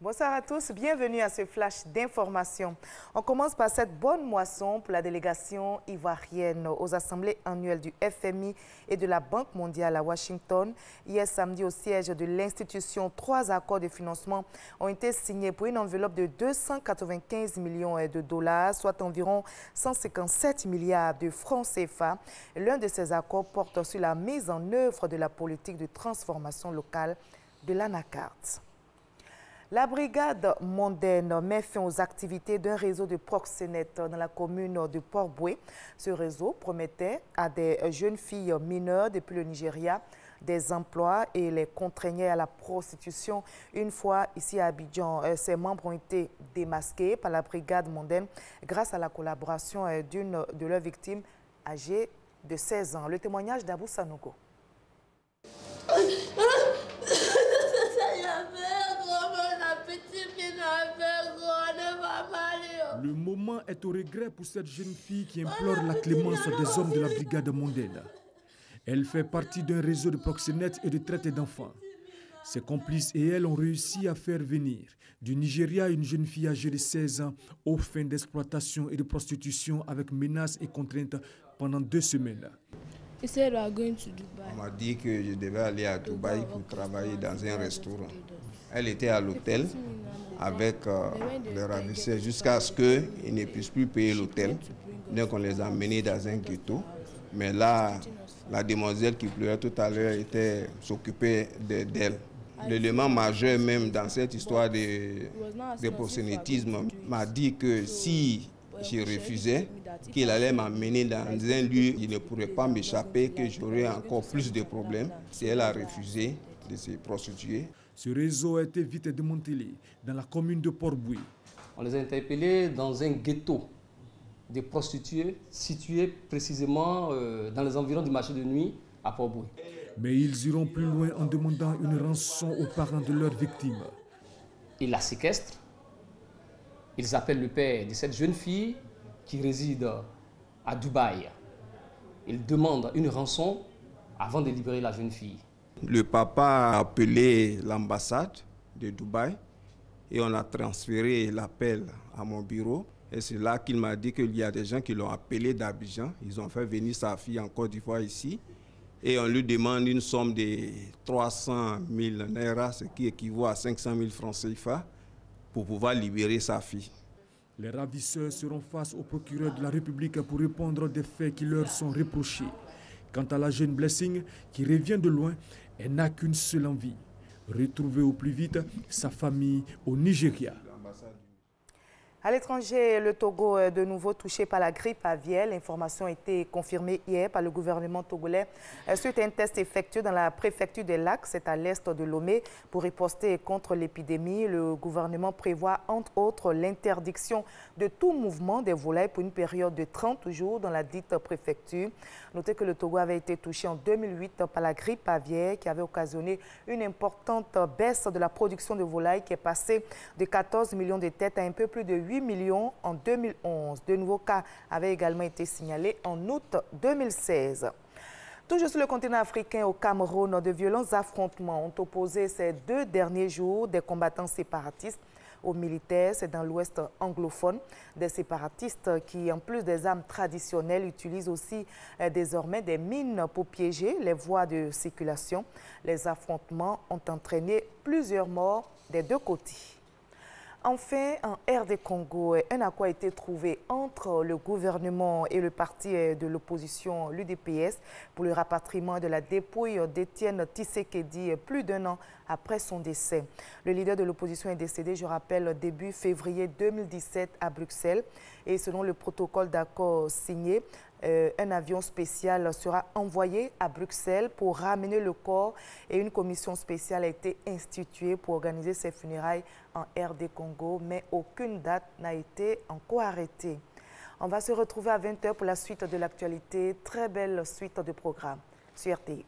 Bonsoir à tous, bienvenue à ce flash d'information. On commence par cette bonne moisson pour la délégation ivoirienne aux assemblées annuelles du FMI et de la Banque mondiale à Washington. Hier samedi, au siège de l'institution, 3 accords de financement ont été signés pour une enveloppe de 295 millions de dollars, soit environ 157 milliards de francs CFA. L'un de ces accords porte sur la mise en œuvre de la politique de transformation locale de l'ANACART. La brigade mondaine met fin aux activités d'un réseau de proxénètes dans la commune de Port-Boué. Ce réseau promettait à des jeunes filles mineures depuis le Nigeria des emplois et les contraignait à la prostitution. Une fois ici à Abidjan, ces membres ont été démasqués par la brigade mondaine grâce à la collaboration d'une de leurs victimes âgée de 16 ans. Le témoignage d'Abou Sanogo. Le moment est au regret pour cette jeune fille qui implore la clémence des hommes de la brigade mondaine. Elle fait partie d'un réseau de proxénètes et de traite d'enfants. Ses complices et elle ont réussi à faire venir du Nigeria une jeune fille âgée de 16 ans aux fins d'exploitation et de prostitution avec menaces et contraintes pendant 2 semaines. On m'a dit que je devais aller à Dubaï pour travailler dans un restaurant. Elle était à l'hôtel avec les ravisseurs jusqu'à ce qu'ils ne puissent plus payer l'hôtel. Donc on les a emmenés dans un ghetto. Mais là, la demoiselle qui pleurait tout à l'heure s'occupait d'elle. L'élément majeur même dans cette histoire de proxénétisme m'a dit que si je refusais, qu'il allait m'emmener dans un lieu où il ne pourrait pas m'échapper, que j'aurais encore plus de problèmes. Si elle a refusé de se prostituer. Ce réseau a été vite démantelé dans la commune de Port-Boué. On les a interpellés dans un ghetto de prostituées situé précisément dans les environs du marché de nuit à Port-Boué. Mais ils iront plus loin en demandant une rançon aux parents de leurs victimes. Ils la séquestrent. Ils appellent le père de cette jeune fille qui réside à Dubaï. Ils demandent une rançon avant de libérer la jeune fille. Le papa a appelé l'ambassade de Dubaï et on a transféré l'appel à mon bureau. Et c'est là qu'il m'a dit qu'il y a des gens qui l'ont appelé d'Abidjan. Ils ont fait venir sa fille en Côte d'Ivoire ici. Et on lui demande une somme de 300 000 naira, ce qui équivaut à 500 000 francs CFA, pour pouvoir libérer sa fille. Les ravisseurs seront face au procureur de la République pour répondre des faits qui leur sont reprochés. Quant à la jeune Blessing, qui revient de loin, elle n'a qu'une seule envie, retrouver au plus vite sa famille au Nigeria. À l'étranger, le Togo est de nouveau touché par la grippe aviaire. L'information a été confirmée hier par le gouvernement togolais suite à un test effectué dans la préfecture des Lacs, c'est à l'est de Lomé. Pour riposter contre l'épidémie, le gouvernement prévoit entre autres l'interdiction de tout mouvement des volailles pour une période de 30 jours dans la dite préfecture. Notez que le Togo avait été touché en 2008 par la grippe aviaire qui avait occasionné une importante baisse de la production de volailles qui est passée de 14 millions de têtes à un peu plus de 8 millions en 2011. De nouveaux cas avaient également été signalés en août 2016. Toujours sur le continent africain, au Cameroun, de violents affrontements ont opposé ces 2 derniers jours des combattants séparatistes aux militaires. C'est dans l'ouest anglophone. Des séparatistes qui, en plus des armes traditionnelles, utilisent aussi désormais des mines pour piéger les voies de circulation. Les affrontements ont entraîné plusieurs morts des 2 côtés. Enfin, en RD Congo, un accord a été trouvé entre le gouvernement et le parti de l'opposition, l'UDPS, pour le rapatriement de la dépouille d'Étienne Tshisekedi plus d'1 an après son décès. Le leader de l'opposition est décédé, je rappelle, début février 2017 à Bruxelles. Et selon le protocole d'accord signé, un avion spécial sera envoyé à Bruxelles pour ramener le corps et une commission spéciale a été instituée pour organiser ses funérailles en RD Congo, mais aucune date n'a été encore arrêtée. On va se retrouver à 20 h pour la suite de l'actualité. Très belle suite de programme sur RTI1.